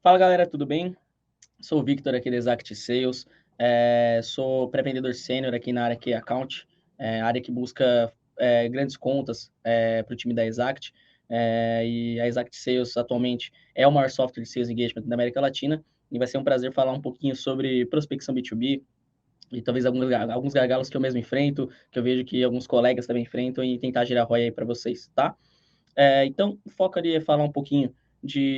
Fala galera, tudo bem? Sou o Victor aqui da Exact Sales, sou pré-vendedor sênior aqui na área Key Account, área que busca grandes contas para o time da Exact, e a Exact Sales atualmente é o maior software de Sales Engagement da América Latina, e vai ser um prazer falar um pouquinho sobre prospecção B2B e talvez alguns gargalos que eu mesmo enfrento, que eu vejo que alguns colegas também enfrentam e tentar gerar ROI aí para vocês, tá? Então, o foco ali é falar um pouquinho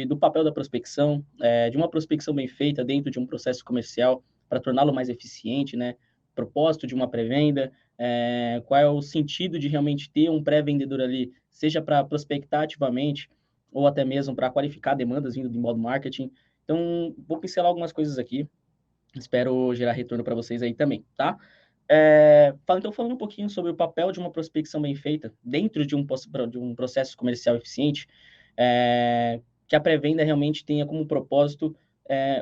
do papel da prospecção, de uma prospecção bem feita dentro de um processo comercial para torná-lo mais eficiente, né? Propósito de uma pré-venda, qual é o sentido de realmente ter um pré-vendedor ali, seja para prospectar ativamente ou até mesmo para qualificar demandas vindo do modo marketing. Então, vou pincelar algumas coisas aqui, espero gerar retorno para vocês aí também, tá? Então, falando um pouquinho sobre o papel de uma prospecção bem feita dentro de um processo comercial eficiente, que a pré-venda realmente tenha como propósito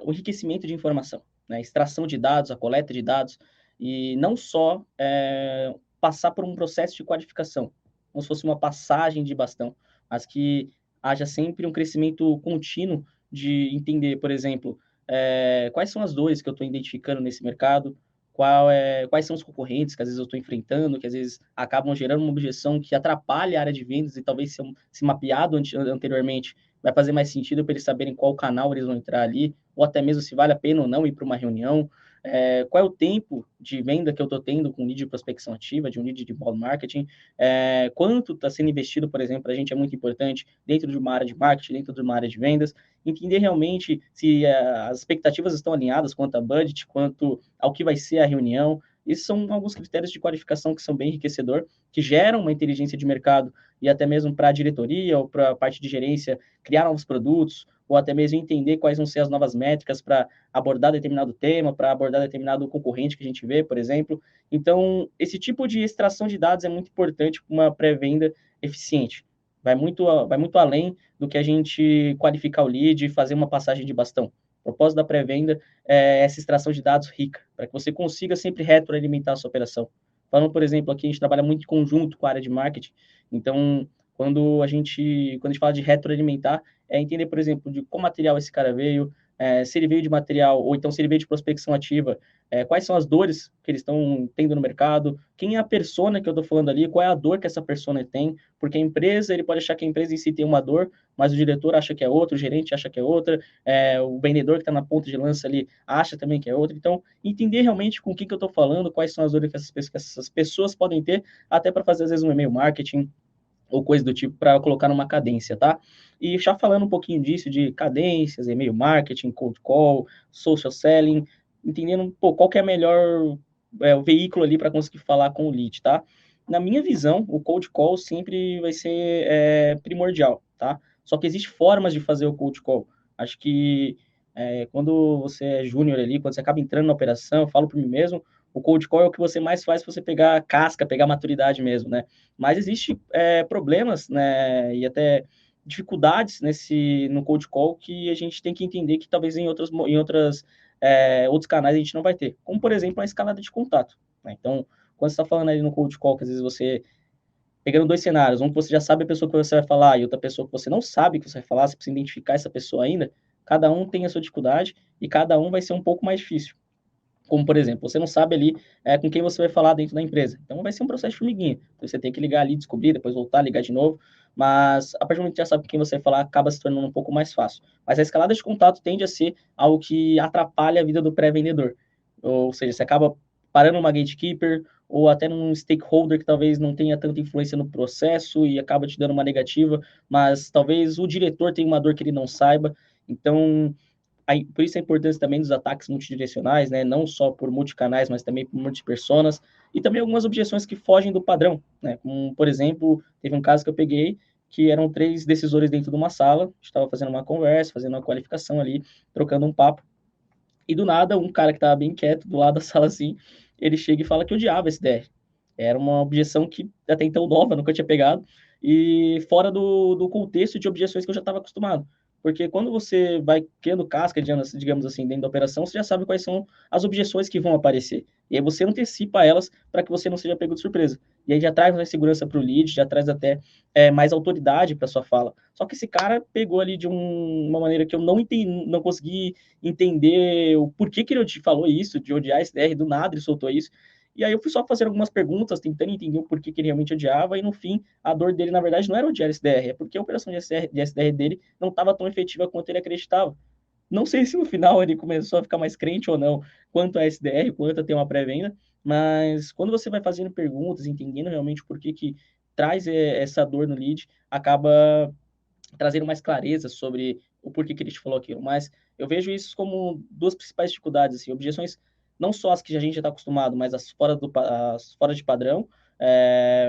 o enriquecimento de informação, né? A extração de dados, a coleta de dados, e não só passar por um processo de qualificação, como se fosse uma passagem de bastão, mas que haja sempre um crescimento contínuo de entender, por exemplo, quais são as dores que eu estou identificando nesse mercado, quais são os concorrentes que às vezes eu estou enfrentando, que às vezes acabam gerando uma objeção que atrapalha a área de vendas e talvez se mapeado anteriormente vai fazer mais sentido para eles saberem qual canal eles vão entrar ali, ou até mesmo se vale a pena ou não ir para uma reunião, qual é o tempo de venda que eu estou tendo com um lead de prospecção ativa, de um lead de inbound marketing, quanto está sendo investido, por exemplo, para a gente é muito importante dentro de uma área de marketing, dentro de uma área de vendas, entender realmente se as expectativas estão alinhadas quanto a budget, quanto ao que vai ser a reunião. Esses são alguns critérios de qualificação que são bem enriquecedor, que geram uma inteligência de mercado e até mesmo para a diretoria ou para a parte de gerência criar novos produtos, ou até mesmo entender quais vão ser as novas métricas para abordar determinado tema, para abordar determinado concorrente que a gente vê, por exemplo. Então, esse tipo de extração de dados é muito importante para uma pré-venda eficiente. Vai muito além do que a gente qualificar o lead e fazer uma passagem de bastão. O propósito da pré-venda é essa extração de dados rica, para que você consiga sempre retroalimentar a sua operação. Falando, por exemplo, aqui a gente trabalha muito em conjunto com a área de marketing, então quando a gente fala de retroalimentar, é entender, por exemplo, de qual material esse cara veio, se ele veio de material, ou então se ele veio de prospecção ativa, quais são as dores que eles estão tendo no mercado, quem é a persona que eu estou falando ali, qual é a dor que essa persona tem, porque a empresa, ele pode achar que a empresa em si tem uma dor, mas o diretor acha que é outra, o gerente acha que é outra, o vendedor que está na ponta de lança ali acha também que é outra. Então, entender realmente com o que eu estou falando, quais são as dores que essas pessoas podem ter, até para fazer, às vezes, um e-mail marketing, ou coisa do tipo para colocar numa cadência, tá? E já falando um pouquinho disso, de cadências, e-mail marketing, cold call, social selling, entendendo pô, qual que é a melhor o veículo ali para conseguir falar com o lead, tá? Na minha visão, o cold call sempre vai ser primordial, tá? Só que existe formas de fazer o cold call. Acho que quando você é júnior ali, quando você acaba entrando na operação, eu falo para mim mesmo, o cold call é o que você mais faz para você pegar casca, pegar maturidade mesmo, né? Mas existe problemas, né, e até dificuldades no cold call que a gente tem que entender que talvez outros canais a gente não vai ter. Como, por exemplo, a escalada de contato. Né? Então, quando você está falando ali no cold call, que às vezes você pegando dois cenários, um que você já sabe a pessoa que você vai falar e outra pessoa que você não sabe que você vai falar, você precisa identificar essa pessoa ainda, cada um tem a sua dificuldade e cada um vai ser um pouco mais difícil. Como, por exemplo, você não sabe ali com quem você vai falar dentro da empresa. Então, vai ser um processo de formiguinha. Então, você tem que ligar ali, descobrir, depois voltar, ligar de novo. Mas, a partir do momento que já sabe com quem você vai falar, acaba se tornando um pouco mais fácil. Mas a escalada de contato tende a ser algo que atrapalha a vida do pré-vendedor. Ou seja, você acaba parando uma gatekeeper ou até num stakeholder que talvez não tenha tanta influência no processo e acaba te dando uma negativa, mas talvez o diretor tenha uma dor que ele não saiba. Então, por isso a importância também dos ataques multidirecionais, né? Não só por multicanais, mas também por multipersonas, e também algumas objeções que fogem do padrão, né? Como, por exemplo, teve um caso que eu peguei que eram três decisores dentro de uma sala, estava fazendo uma conversa, fazendo uma qualificação ali, trocando um papo, e do nada, um cara que estava bem quieto do lado da sala assim, ele chega e fala que odiava esse DR. Era uma objeção que até então nova, nunca tinha pegado, e fora do contexto de objeções que eu já estava acostumado. Porque quando você vai criando casca, digamos assim, dentro da operação, você já sabe quais são as objeções que vão aparecer. E aí você antecipa elas para que você não seja pego de surpresa. e aí já traz mais segurança para o lead, já traz até mais autoridade para sua fala. Só que esse cara pegou ali de uma maneira que eu não consegui entender o porquê que ele falou isso, de odiar SDR, do nada ele soltou isso. E aí eu fui só fazer algumas perguntas, tentando entender o porquê que ele realmente odiava, e no fim, a dor dele, na verdade, não era odiar SDR, é porque a operação de SDR dele não estava tão efetiva quanto ele acreditava. Não sei se no final ele começou a ficar mais crente ou não, quanto a SDR, quanto a ter uma pré-venda, mas quando você vai fazendo perguntas, entendendo realmente por que que traz essa dor no lead, acaba trazendo mais clareza sobre o porquê que ele te falou aquilo. Mas eu vejo isso como duas principais dificuldades, assim, objeções, não só as que a gente já está acostumado, mas as fora de padrão,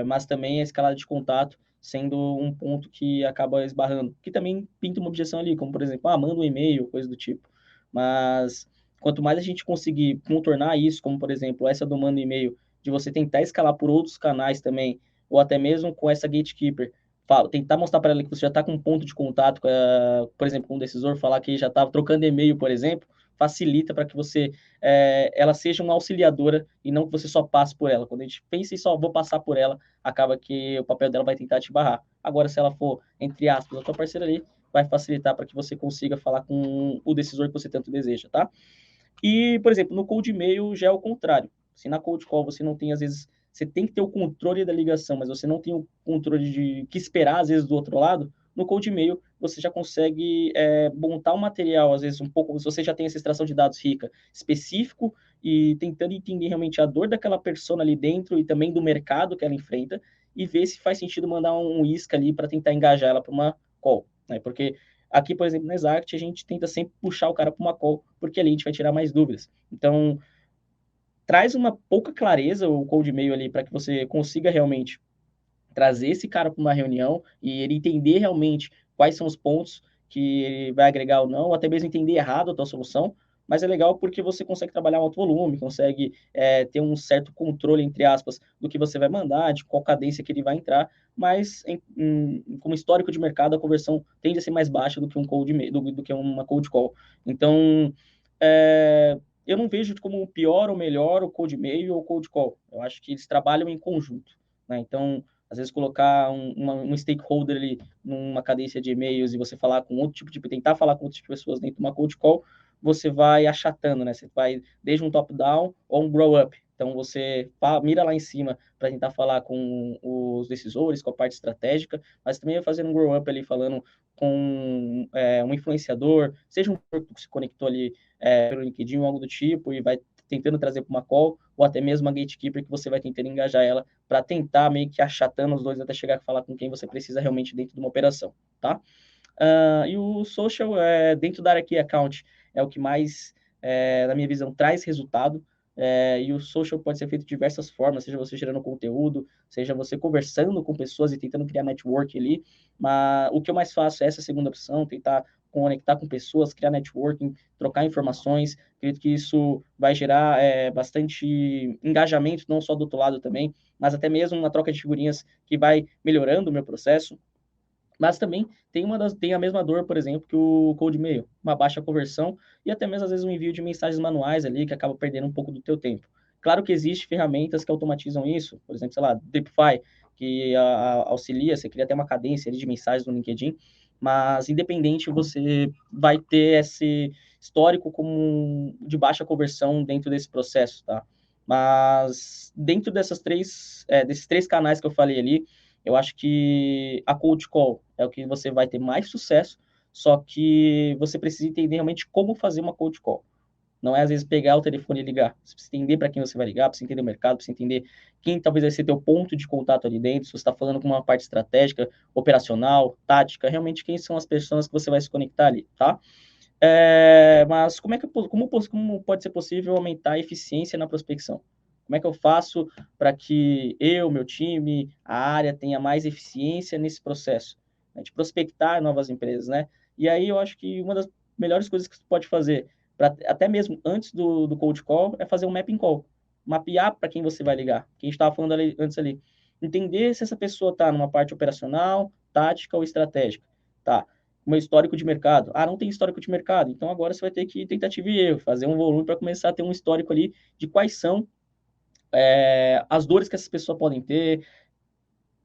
mas também a escalada de contato sendo um ponto que acaba esbarrando, que também pinta uma objeção ali, como por exemplo, manda um e-mail, coisa do tipo. Mas quanto mais a gente conseguir contornar isso, como por exemplo, essa do manda e-mail, de você tentar escalar por outros canais também, ou até mesmo com essa gatekeeper, tentar mostrar para ela que você já está com um ponto de contato, por exemplo, com o decisor, falar que já estava trocando e-mail, por exemplo, facilita para que ela seja uma auxiliadora e não que você só passe por ela. Quando a gente pensa em só vou passar por ela, acaba que o papel dela vai tentar te barrar. Agora, se ela for, entre aspas, a tua parceira ali, vai facilitar para que você consiga falar com o decisor que você tanto deseja, tá? E, por exemplo, no cold e-mail já é o contrário. Se na cold call você não tem, às vezes, você tem que ter o controle da ligação, mas você não tem o controle de que esperar, às vezes, do outro lado, no cold e-mail você já consegue montar um material, às vezes, um pouco, se você já tem essa extração de dados rica, específico, e tentando entender realmente a dor daquela persona ali dentro e também do mercado que ela enfrenta, e ver se faz sentido mandar um isca ali para tentar engajar ela para uma call, né? Porque aqui, por exemplo, na Exact, a gente tenta sempre puxar o cara para uma call, porque ali a gente vai tirar mais dúvidas. Então, traz uma pouca clareza o cold e-mail ali para que você consiga realmente trazer esse cara para uma reunião e ele entender realmente quais são os pontos que ele vai agregar ou não, ou até mesmo entender errado a tua solução, mas é legal porque você consegue trabalhar um alto volume, consegue ter um certo controle, entre aspas, do que você vai mandar, de qual cadência que ele vai entrar, mas como histórico de mercado, a conversão tende a ser mais baixa do que um cold do que uma cold call. Então, eu não vejo como pior ou melhor o cold mail ou o cold call. Eu acho que eles trabalham em conjunto, né? Então, às vezes colocar um stakeholder ali numa cadência de e-mails e você falar com outro tipo de, tentar falar com outras tipo pessoas dentro de uma cold call, você vai achatando, né? Você vai desde um top-down ou um grow-up. Então você mira lá em cima para tentar falar com os decisores, com a parte estratégica, mas também vai fazendo um grow-up ali falando com um influenciador, seja um que se conectou ali pelo LinkedIn ou algo do tipo e vai tentando trazer para uma call, ou até mesmo uma gatekeeper que você vai tentando engajar ela para tentar meio que achatando os dois até chegar a falar com quem você precisa realmente dentro de uma operação, tá? E o social, dentro da área Key Account, é o que mais, na minha visão, traz resultado. E o social pode ser feito de diversas formas, seja você gerando conteúdo, seja você conversando com pessoas e tentando criar network ali. Mas o que eu mais faço é essa segunda opção, tentar conectar com pessoas, criar networking, trocar informações. Acredito que isso vai gerar bastante engajamento, não só do outro lado também, mas até mesmo uma troca de figurinhas que vai melhorando o meu processo. Mas também tem a mesma dor, por exemplo, que o cold mail, uma baixa conversão e até mesmo às vezes um envio de mensagens manuais ali que acaba perdendo um pouco do teu tempo. Claro que existem ferramentas que automatizam isso, por exemplo, sei lá, Dripify, que auxilia, você cria até uma cadência ali de mensagens no LinkedIn, mas independente você vai ter esse histórico como de baixa conversão dentro desse processo, tá? Mas dentro desses três canais que eu falei ali, eu acho que a cold call é o que você vai ter mais sucesso, só que você precisa entender realmente como fazer uma cold call. Não é, às vezes, pegar o telefone e ligar. Você precisa entender para quem você vai ligar, precisa entender o mercado, precisa entender quem talvez vai ser teu ponto de contato ali dentro, se você está falando com uma parte estratégica, operacional, tática, realmente quem são as pessoas que você vai se conectar ali, tá? Mas como pode ser possível aumentar a eficiência na prospecção? Como é que eu faço para que eu, meu time, a área tenha mais eficiência nesse processo, né, de prospectar novas empresas, né? E aí eu acho que uma das melhores coisas que você pode fazer, até mesmo antes do cold call, é fazer um mapping call. Mapear para quem você vai ligar. Que a gente estava falando antes ali. Entender se essa pessoa está numa parte operacional, tática ou estratégica. Tá, meu histórico de mercado. Ah, não tem histórico de mercado. Então agora você vai ter que ir tentativa e erro, fazer um volume para começar a ter um histórico ali de quais são as dores que essas pessoas podem ter,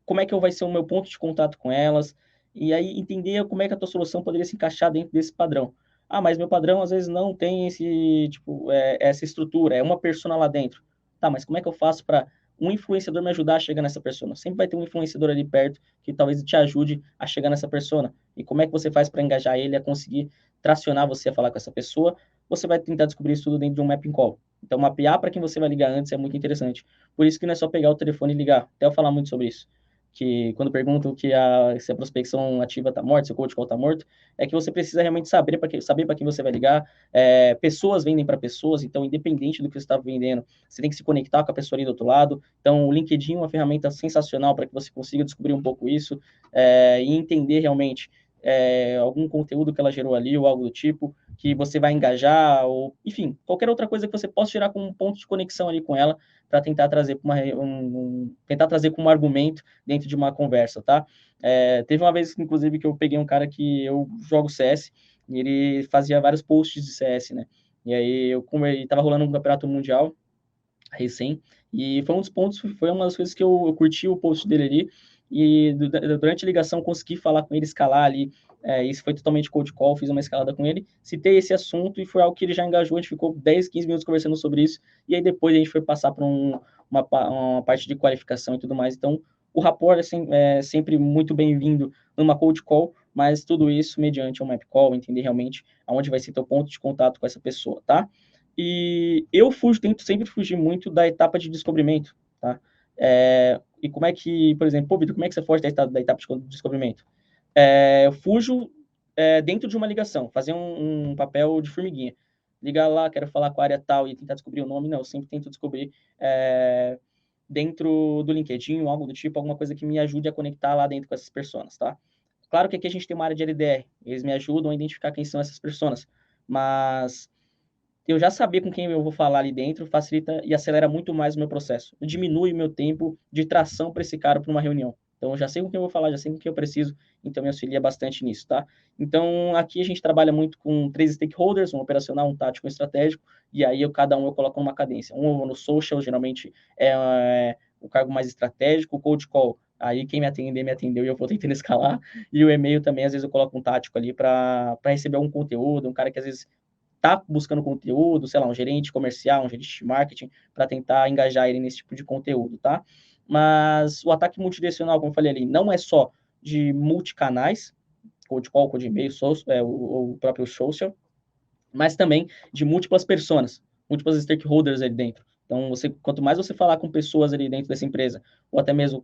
como é que vai ser o meu ponto de contato com elas, e aí entender como é que a tua solução poderia se encaixar dentro desse padrão. Ah, mas meu padrão às vezes não tem esse, tipo, essa estrutura, é uma persona lá dentro. Tá, mas como é que eu faço para um influenciador me ajudar a chegar nessa persona? Sempre vai ter um influenciador ali perto que talvez te ajude a chegar nessa persona. E como é que você faz para engajar ele a conseguir tracionar você a falar com essa pessoa? Você vai tentar descobrir isso tudo dentro de um mapping call. Então, mapear para quem você vai ligar antes é muito interessante. Por isso que não é só pegar o telefone e ligar. Até eu falar muito sobre isso, que quando perguntam se a prospecção ativa está morta, se o cold call está morto, é que você precisa realmente saber para quem você vai ligar. Pessoas vendem para pessoas, então, independente do que você está vendendo, você tem que se conectar com a pessoa ali do outro lado. Então, o LinkedIn é uma ferramenta sensacional para que você consiga descobrir um pouco isso, e entender realmente algum conteúdo que ela gerou ali ou algo do tipo, que você vai engajar, ou, enfim, qualquer outra coisa que você possa gerar como um ponto de conexão ali com ela, para tentar trazer tentar trazer como argumento dentro de uma conversa, tá? Teve uma vez, inclusive, que eu peguei um cara que eu jogo CS e ele fazia vários posts de CS, né? E aí como ele tava rolando um campeonato mundial recém, e foi um dos pontos, foi uma das coisas que eu curti o post dele ali, e durante a ligação consegui falar com ele, escalar ali, isso foi totalmente cold call, fiz uma escalada com ele, citei esse assunto e foi algo que ele já engajou, a gente ficou 10, 15 minutos conversando sobre isso, e aí depois a gente foi passar para uma parte de qualificação e tudo mais, então o rapport é sempre muito bem-vindo numa cold call, mas tudo isso mediante um map call, entender realmente aonde vai ser teu ponto de contato com essa pessoa, tá? E eu tento sempre fugir muito da etapa de descobrimento, tá? E como é que, por exemplo, pô, Vitor, como é que você foge da etapa de descobrimento? Eu fujo dentro de uma ligação, fazer um papel de formiguinha. Ligar lá, quero falar com a área tal e tentar descobrir o nome, não, eu sempre tento descobrir dentro do LinkedIn, algo do tipo, alguma coisa que me ajude a conectar lá dentro com essas pessoas, tá? Claro que aqui a gente tem uma área de LDR, eles me ajudam a identificar quem são essas pessoas, mas eu já saber com quem eu vou falar ali dentro facilita e acelera muito mais o meu processo. Diminui o meu tempo de tração para esse cara para uma reunião. Então, eu já sei com quem eu vou falar, já sei com quem eu preciso, então me auxilia bastante nisso, tá? Então, aqui a gente trabalha muito com 3 stakeholders, um operacional, um tático, um estratégico, e aí cada um eu coloco numa cadência. Um eu vou no social, geralmente o cargo mais estratégico, o cold call, aí quem me atender, me atendeu e eu vou tentando escalar, e o e-mail também, às vezes eu coloco um tático ali para receber algum conteúdo, um cara que às vezes tá buscando conteúdo, sei lá, um gerente comercial, um gerente de marketing, para tentar engajar ele nesse tipo de conteúdo, tá? Mas o ataque multidirecional, como eu falei ali, não é só de multicanais, cold call, cold e-mail, o próprio social, mas também de múltiplas pessoas, múltiplas stakeholders ali dentro. Então, quanto mais você falar com pessoas ali dentro dessa empresa, ou até mesmo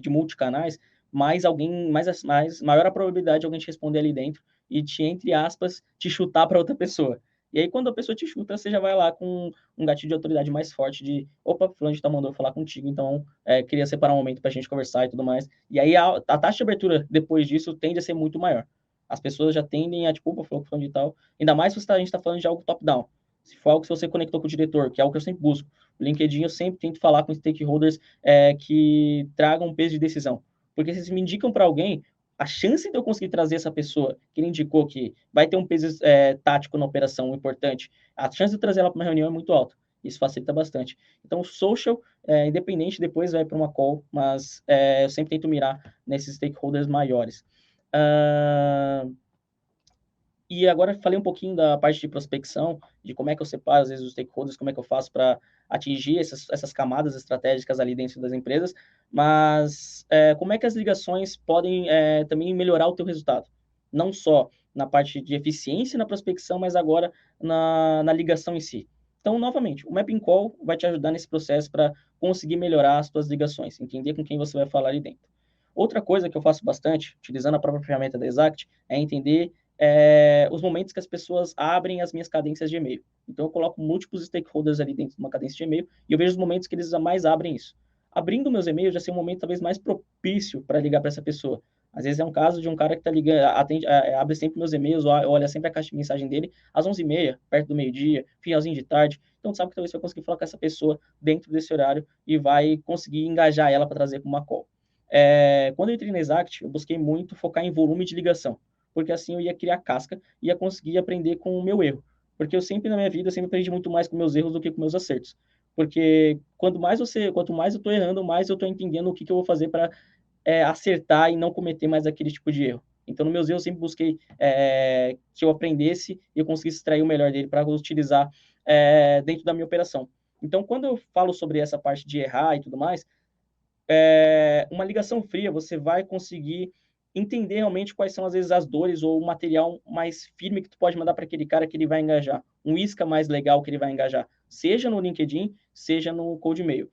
de multicanais, maior a probabilidade de alguém te responder ali dentro e entre aspas, te chutar para outra pessoa. E aí, quando a pessoa te chuta, você já vai lá com um gatilho de autoridade mais forte de, opa, fulano de tal mandou falar contigo, então queria separar um momento para a gente conversar e tudo mais. E aí, a taxa de abertura depois disso tende a ser muito maior. As pessoas já tendem a, tipo, opa, falou com fulano de tal, ainda mais se a gente está falando de algo top-down. Se for algo que você conectou com o diretor, que é algo que eu sempre busco. O LinkedIn eu sempre tento falar com stakeholders que tragam um peso de decisão. Porque se eles me indicam para alguém, a chance de eu conseguir trazer essa pessoa que ele indicou que vai ter um peso tático na operação importante, a chance de eu trazer ela para uma reunião é muito alta. Isso facilita bastante. Então, o social, independente, depois vai para uma call, mas eu sempre tento mirar nesses stakeholders maiores. E agora falei um pouquinho da parte de prospecção, de como é que eu separo, às vezes, os stakeholders, como é que eu faço para atingir essas camadas estratégicas ali dentro das empresas, mas como é que as ligações podem também melhorar o teu resultado? Não só na parte de eficiência na prospecção, mas agora na ligação em si. Então, novamente, o Mapping Call vai te ajudar nesse processo para conseguir melhorar as tuas ligações, entender com quem você vai falar ali dentro. Outra coisa que eu faço bastante, utilizando a própria ferramenta da Exact, é entender os momentos que as pessoas abrem as minhas cadências de e-mail. Então, eu coloco múltiplos stakeholders ali dentro de uma cadência de e-mail e eu vejo os momentos que eles mais abrem isso. Abrindo meus e-mails já ser um momento talvez mais propício para ligar para essa pessoa. Às vezes é um caso de um cara que tá ligando, abre sempre meus e-mails, olha sempre a caixa de mensagem dele às 11h30, perto do meio-dia, finalzinho de tarde. Então, sabe que talvez você vai conseguir falar com essa pessoa dentro desse horário e vai conseguir engajar ela para trazer para uma call. Quando eu entrei na Exact, eu busquei muito focar em volume de ligação, porque assim eu ia criar casca e ia conseguir aprender com o meu erro. Porque eu sempre na minha vida, eu sempre aprendi muito mais com meus erros do que com meus acertos. porque quanto mais eu estou errando, mais eu estou entendendo o que eu vou fazer para acertar e não cometer mais aquele tipo de erro. Então, nos meus erros, eu sempre busquei que eu aprendesse e eu conseguisse extrair o melhor dele para utilizar dentro da minha operação. Então, quando eu falo sobre essa parte de errar e tudo mais, uma ligação fria, você vai conseguir entender realmente quais são, às vezes, as dores ou o material mais firme que tu pode mandar para aquele cara que ele vai engajar. Um isca mais legal que ele vai engajar, seja no LinkedIn, seja no Cold Mail.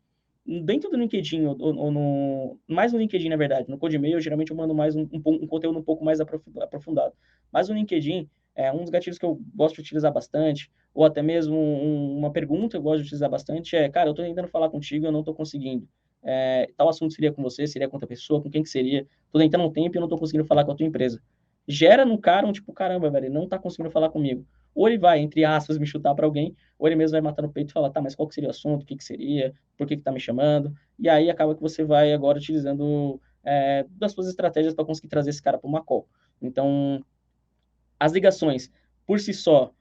Dentro do LinkedIn, ou mais no LinkedIn, na verdade, no Cold Mail, geralmente eu mando mais um conteúdo um pouco mais aprofundado. Mas no LinkedIn, um dos gatilhos que eu gosto de utilizar bastante, ou até mesmo uma pergunta que eu gosto de utilizar bastante cara, eu estou tentando falar contigo, eu não estou conseguindo. Tal assunto seria com você, seria com outra pessoa, com quem que seria? Tô tentando um tempo e eu não tô conseguindo falar com a tua empresa. Gera no cara um tipo, caramba, velho, ele não tá conseguindo falar comigo. Ou ele vai, entre aspas, me chutar para alguém, ou ele mesmo vai matar no peito e falar, tá, mas qual que seria o assunto, o que que seria, por que que tá me chamando? E aí acaba que você vai agora utilizando das suas estratégias para conseguir trazer esse cara para uma call. Então, as ligações, por si só,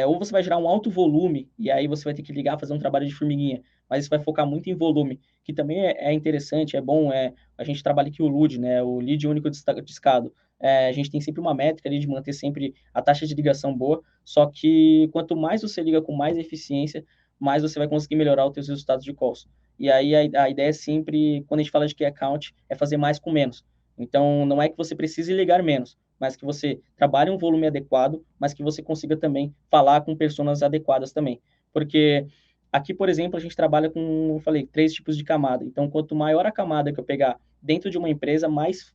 ou você vai gerar um alto volume, e aí você vai ter que ligar, fazer um trabalho de formiguinha, mas isso vai focar muito em volume, que também é interessante, é bom, a gente trabalha aqui o LUD, né, o Lead Único Discado. A gente tem sempre uma métrica ali de manter sempre a taxa de ligação boa, só que quanto mais você liga com mais eficiência, mais você vai conseguir melhorar os seus resultados de calls. E aí a ideia é sempre, quando a gente fala de key account, é fazer mais com menos. Então, não é que você precise ligar menos, mas que você trabalhe um volume adequado, mas que você consiga também falar com pessoas adequadas também. Porque aqui, por exemplo, a gente trabalha com, como eu falei, 3 tipos de camada. Então, quanto maior a camada que eu pegar dentro de uma empresa, mais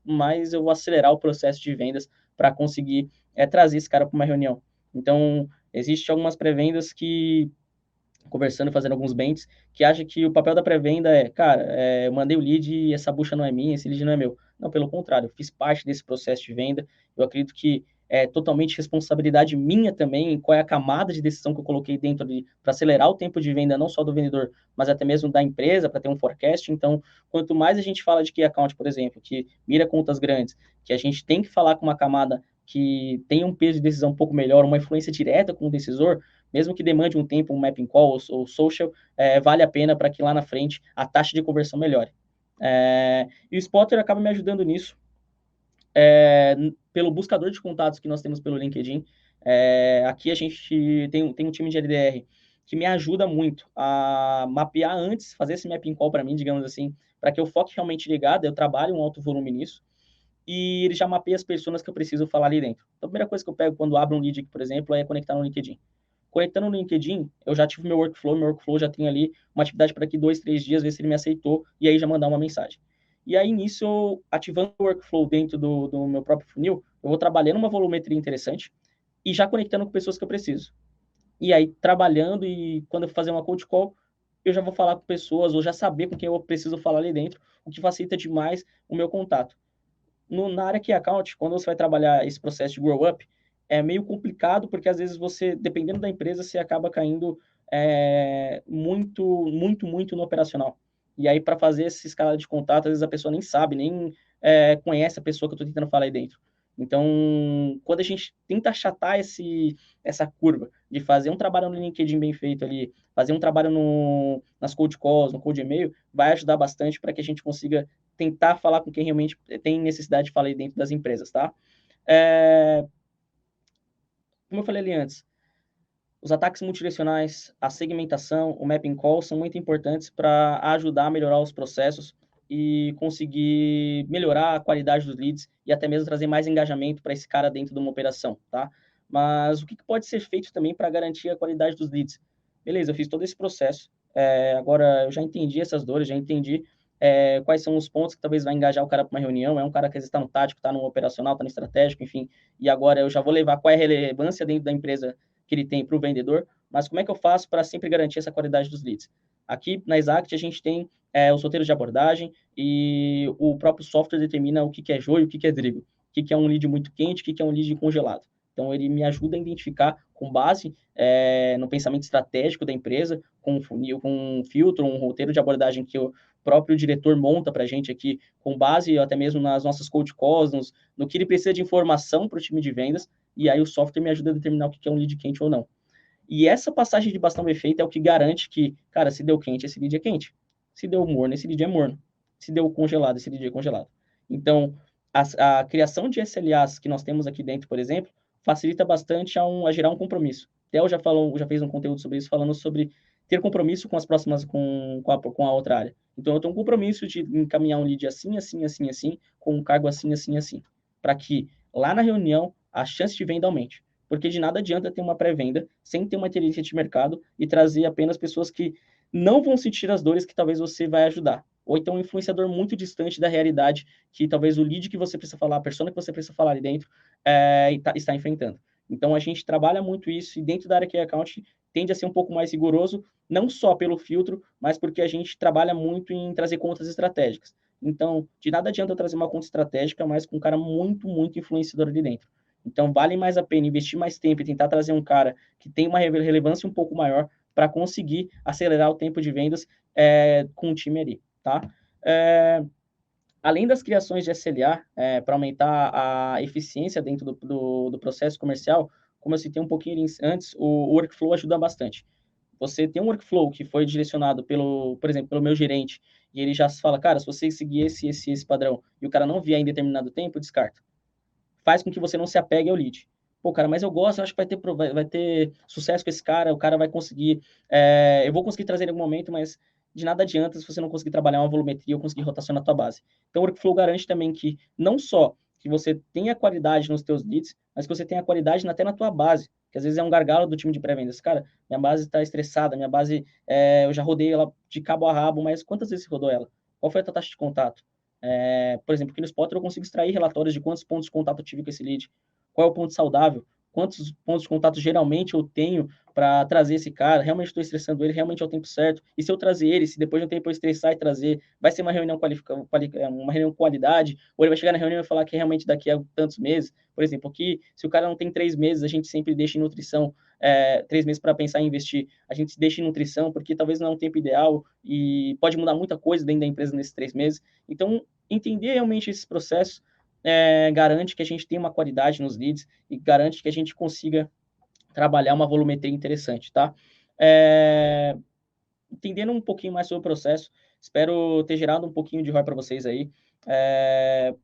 eu vou acelerar o processo de vendas para conseguir trazer esse cara para uma reunião. Então, existem algumas pré-vendas que conversando, fazendo alguns bens, que acha que o papel da pré-venda cara, eu mandei o lead e essa bucha não é minha, esse lead não é meu. Não, pelo contrário, eu fiz parte desse processo de venda. Eu acredito que é totalmente responsabilidade minha também, qual é a camada de decisão que eu coloquei dentro ali para acelerar o tempo de venda, não só do vendedor, mas até mesmo da empresa, para ter um forecast. Então, quanto mais a gente fala de key account, por exemplo, que mira contas grandes, que a gente tem que falar com uma camada que tem um peso de decisão um pouco melhor, uma influência direta com o decisor, mesmo que demande um tempo, um mapping call ou social, vale a pena para que lá na frente a taxa de conversão melhore. E o Spotter acaba me ajudando nisso, pelo buscador de contatos que nós temos pelo LinkedIn. Aqui a gente tem um time de LDR que me ajuda muito a mapear antes, fazer esse mapping call para mim, digamos assim, para que eu foque realmente ligado, eu trabalho um alto volume nisso, e ele já mapeia as pessoas que eu preciso falar ali dentro. Então, a primeira coisa que eu pego quando abro um lead aqui, por exemplo, é conectar no LinkedIn. Conectando no LinkedIn, eu já tive meu workflow já tem ali uma atividade para daqui 2, 3 dias, ver se ele me aceitou, e aí já mandar uma mensagem. E aí, nisso, ativando o workflow dentro do meu próprio funil, eu vou trabalhando uma volumetria interessante e já conectando com pessoas que eu preciso. E aí, trabalhando, e quando eu for fazer uma cold call, eu já vou falar com pessoas, ou já saber com quem eu preciso falar ali dentro, o que facilita demais o meu contato. Na área Key Account, quando você vai trabalhar esse processo de grow up, é meio complicado, porque às vezes você, dependendo da empresa, você acaba caindo muito no operacional. E aí, para fazer essa escala de contato, às vezes a pessoa nem sabe, nem conhece a pessoa que eu estou tentando falar aí dentro. Então, quando a gente tenta achatar essa curva de fazer um trabalho no LinkedIn bem feito ali, fazer um trabalho nas cold calls, no cold e-mail, vai ajudar bastante para que a gente consiga tentar falar com quem realmente tem necessidade de falar aí dentro das empresas, tá? É, como eu falei ali antes, os ataques multidirecionais, a segmentação, o mapping call são muito importantes para ajudar a melhorar os processos e conseguir melhorar a qualidade dos leads e até mesmo trazer mais engajamento para esse cara dentro de uma operação, tá? Mas o que pode ser feito também para garantir a qualidade dos leads? Beleza, eu fiz todo esse processo, agora eu já entendi essas dores, já entendi quais são os pontos que talvez vai engajar o cara para uma reunião, é um cara que está no tático, está no operacional, está no estratégico, enfim, e agora eu já vou levar qual é a relevância dentro da empresa que ele tem para o vendedor, mas como é que eu faço para sempre garantir essa qualidade dos leads? Aqui na Exact a gente tem os roteiros de abordagem e o próprio software determina o que é joio e o que é trigo, o que é um lead muito quente, o que é um lead congelado. Então ele me ajuda a identificar com base no pensamento estratégico da empresa, com um funil, com um filtro, um roteiro de abordagem que o próprio diretor monta para a gente aqui, com base até mesmo nas nossas cold calls, no que ele precisa de informação para o time de vendas, e aí o software me ajuda a determinar o que é um lead quente ou não. E essa passagem de bastão bem feita é o que garante que, cara, se deu quente, esse lead é quente. Se deu morno, esse lead é morno. Se deu congelado, esse lead é congelado. Então, a criação de SLAs que nós temos aqui dentro, por exemplo, facilita bastante a gerar um compromisso. Theo já fez um conteúdo sobre isso, falando sobre ter compromisso com as próximas, com a outra área. Então, eu tenho um compromisso de encaminhar um lead assim, assim, assim, assim, com um cargo assim, assim, assim, para que lá na reunião a chance de venda aumente. Porque de nada adianta ter uma pré-venda sem ter uma inteligência de mercado e trazer apenas pessoas que não vão sentir as dores que talvez você vai ajudar. Ou então um influenciador muito distante da realidade que talvez o lead que você precisa falar, a persona que você precisa falar ali dentro, está enfrentando. Então a gente trabalha muito isso e dentro da área Key Account tende a ser um pouco mais rigoroso, não só pelo filtro, mas porque a gente trabalha muito em trazer contas estratégicas. Então, de nada adianta eu trazer uma conta estratégica, mas com um cara muito, muito influenciador ali dentro. Então, vale mais a pena investir mais tempo e tentar trazer um cara que tem uma relevância um pouco maior para conseguir acelerar o tempo de vendas com o time ali, tá? Além das criações de SLA, para aumentar a eficiência dentro do processo comercial, como eu citei um pouquinho antes, o workflow ajuda bastante. Você tem um workflow que foi direcionado por exemplo, pelo meu gerente, e ele já fala, cara, se você seguir esse padrão e o cara não vier em determinado tempo, descarta. Faz com que você não se apegue ao lead. Pô, cara, mas eu gosto, eu acho que vai ter sucesso com esse cara, o cara vai conseguir, eu vou conseguir trazer em algum momento, mas de nada adianta se você não conseguir trabalhar uma volumetria ou conseguir rotacionar a tua base. Então, o Workflow garante também que não só que você tenha qualidade nos teus leads, mas que você tenha qualidade até na tua base, que às vezes é um gargalo do time de pré-vendas. Cara, minha base está estressada, minha base, eu já rodei ela de cabo a rabo, mas quantas vezes você rodou ela? Qual foi a tua taxa de contato? Por exemplo, aqui no Spotter eu consigo extrair relatórios de quantos pontos de contato eu tive com esse lead, qual é o ponto saudável, quantos pontos de contato geralmente eu tenho para trazer esse cara, realmente estou estressando ele, realmente é o tempo certo, e se eu trazer ele, se depois de um tempo eu estressar e trazer, vai ser uma reunião uma reunião qualidade, ou ele vai chegar na reunião e falar que realmente daqui a tantos meses, por exemplo, aqui, se o cara não tem 3 meses, a gente sempre deixa em nutrição, 3 meses para pensar em investir, a gente deixa em nutrição, porque talvez não é um tempo ideal, e pode mudar muita coisa dentro da empresa nesses 3 meses, então, entender realmente esse processo garante que a gente tenha uma qualidade nos leads e garante que a gente consiga trabalhar uma volumetria interessante, tá? Entendendo um pouquinho mais sobre o processo, espero ter gerado um pouquinho de ROI para vocês aí.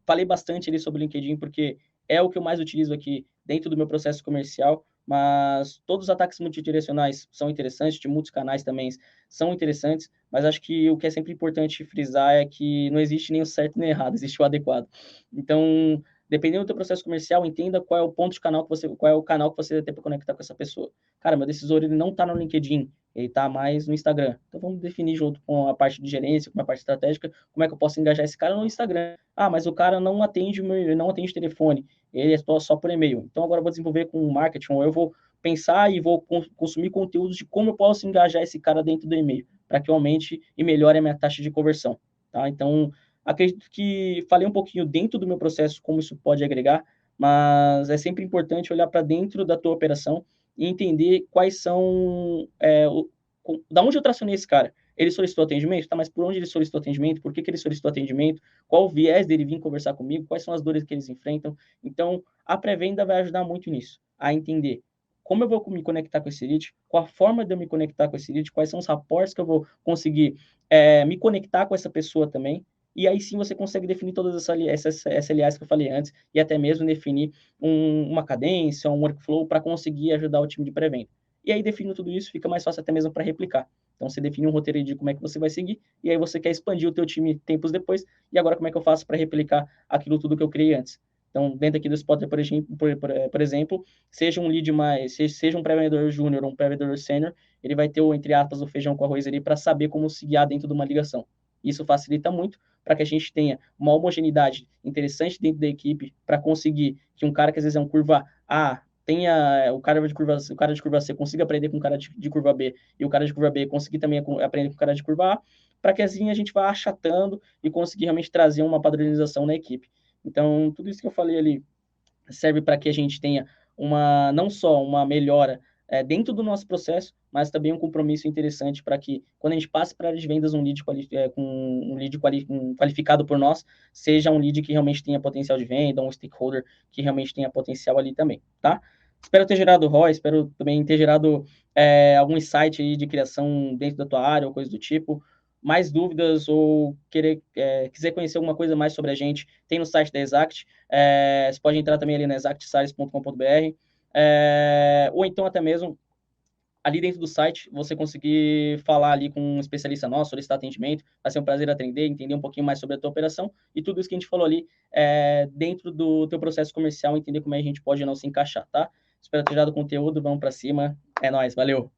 Falei bastante ali sobre o LinkedIn, porque é o que eu mais utilizo aqui dentro do meu processo comercial, mas todos os ataques multidirecionais são interessantes, de muitos canais também são interessantes, mas acho que o que é sempre importante frisar é que não existe nem o certo nem o errado, existe o adequado. Então, dependendo do teu processo comercial, entenda qual é o ponto de canal qual é o canal que você vai ter para conectar com essa pessoa. Cara, meu decisor ele não está no LinkedIn, ele está mais no Instagram. Então vamos definir junto com a parte de gerência, com a parte estratégica, como é que eu posso engajar esse cara no Instagram. Ah, mas o cara não atende telefone, ele é só por e-mail. Então agora eu vou desenvolver com marketing, ou eu vou pensar e vou consumir conteúdos de como eu posso engajar esse cara dentro do e-mail, para que eu aumente e melhore a minha taxa de conversão. Tá? Então, acredito que falei um pouquinho dentro do meu processo como isso pode agregar, mas é sempre importante olhar para dentro da tua operação e entender quais são. Da onde eu tracionei esse cara? Ele solicitou atendimento? Tá, mas por onde ele solicitou atendimento? Por que ele solicitou atendimento? Qual o viés dele vir conversar comigo? Quais são as dores que eles enfrentam? Então, a pré-venda vai ajudar muito nisso, a entender como eu vou me conectar com esse lead, qual a forma de eu me conectar com esse lead, quais são os rapports que eu vou conseguir me conectar com essa pessoa também, e aí sim você consegue definir todas essas SLAs que eu falei antes, e até mesmo definir uma cadência, um workflow para conseguir ajudar o time de pré-venda. E aí, definindo tudo isso, fica mais fácil até mesmo para replicar. Então, você define um roteiro de como é que você vai seguir, e aí você quer expandir o teu time tempos depois, e agora como é que eu faço para replicar aquilo tudo que eu criei antes. Então, dentro aqui do Spotter, por exemplo, seja um lead seja um pré-vendedor júnior ou um pré-vendedor sênior, ele vai ter, entre aspas, o feijão com arroz ali para saber como se guiar dentro de uma ligação. Isso facilita muito para que a gente tenha uma homogeneidade interessante dentro da equipe para conseguir que um cara que às vezes é um curva A tenha o cara de curva C consiga aprender com o cara de curva B e o cara de curva B conseguir também aprender com o cara de curva A, para que assim a gente vá achatando e conseguir realmente trazer uma padronização na equipe. Então, tudo isso que eu falei ali serve para que a gente tenha não só uma melhora dentro do nosso processo, mas também um compromisso interessante para que, quando a gente passe para a área de vendas, qualificado por nós, seja um lead que realmente tenha potencial de venda, um stakeholder que realmente tenha potencial ali também, tá? Espero ter gerado ROI, espero também ter gerado algum insight aí de criação dentro da tua área ou coisa do tipo. Mais dúvidas ou quiser conhecer alguma coisa mais sobre a gente, tem no site da Exact. Você pode entrar também ali na exactsales.com.br. Ou então até mesmo ali dentro do site, você conseguir falar ali com um especialista nosso, solicitar atendimento, vai ser um prazer atender, entender um pouquinho mais sobre a tua operação e tudo isso que a gente falou ali dentro do teu processo comercial, entender como é que a gente pode ou não se encaixar, tá? Espero ter gerado conteúdo, vamos para cima, é nóis, valeu!